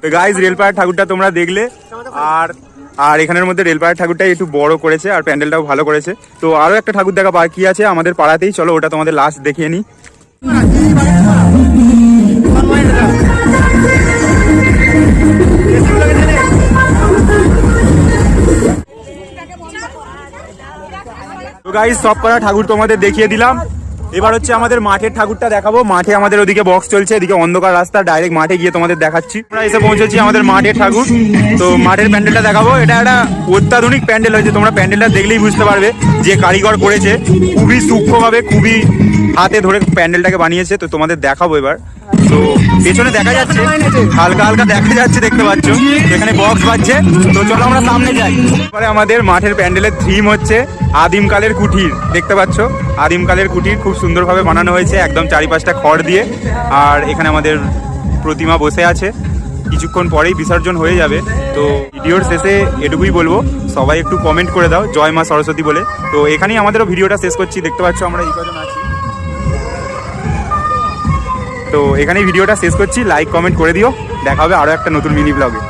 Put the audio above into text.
তো গাইজ রেলপাড়ার ঠাকুরটা তোমরা দেখলে, আর আর এখানের মধ্যে রেলপাড়ার ঠাকুরটাই একটু বড় করেছে আর প্যান্ডেলটাও ভালো করেছে। তো আরো একটা ঠাকুর দেখা বাকি আছে আমাদের পাড়াতেই, চলো ওটা তোমাদের লাস্ট দেখিয়ে নিই। তো গাইজ সব করা ঠাকুর তোমাদের দেখিয়ে দিলাম। এবার হচ্ছে আমাদের মাঠের ঠাকুরটা দেখাবো। মাঠে আমাদের ওদিকে বক্স চলছে, এদিকে অন্ধকার রাস্তা, ডাইরেক্ট মাঠে গিয়ে তোমাদের দেখাচ্ছি। আমরা এসে পৌঁছেছি আমাদের মাঠের ঠাকুর। তো মাঠের প্যান্ডেলটা দেখাবো। এটা একটা অত্যাধুনিক প্যান্ডেল হয়েছে, তোমরা প্যান্ডেলটা দেখলেই বুঝতে পারবে যে কারিগর করেছে খুবই সূক্ষ্মভাবে, খুবই হাতে ধরে প্যান্ডেলটাকে বানিয়েছে। তো তোমাদের দেখাবো এবার। তো পেছনে দেখা যাচ্ছে, হালকা হালকা দেখা যাচ্ছে, দেখতে পাচ্ছ এখানে বক্স বাজছে। তো চলো আমরা সামনে যাই। এবারে আমাদের মাঠের প্যান্ডেলের থিম হচ্ছে আদিমকালের কুঠির। দেখতে পাচ্ছ আদিমকালের কুঠির খুব সুন্দরভাবে বানানো হয়েছে, একদম চারিপাশটা খড় দিয়ে। আর এখানে আমাদের প্রতিমা বসে আছে, কিছুক্ষণ পরেই বিসর্জন হয়ে যাবে। তো ভিডিওর শেষে এটুকুই বলবো, সবাই একটু কমেন্ট করে দাও জয় মা সরস্বতী বলে। তো এখানেই আমাদেরও ভিডিওটা শেষ করছি। দেখতে পাচ্ছ আমরা এই কজন আছি। তো এখানেই ভিডিওটা শেষ করছি, লাইক কমেন্ট করে দিও। দেখা হবে আরো একটা নতুন মিনি ব্লগে।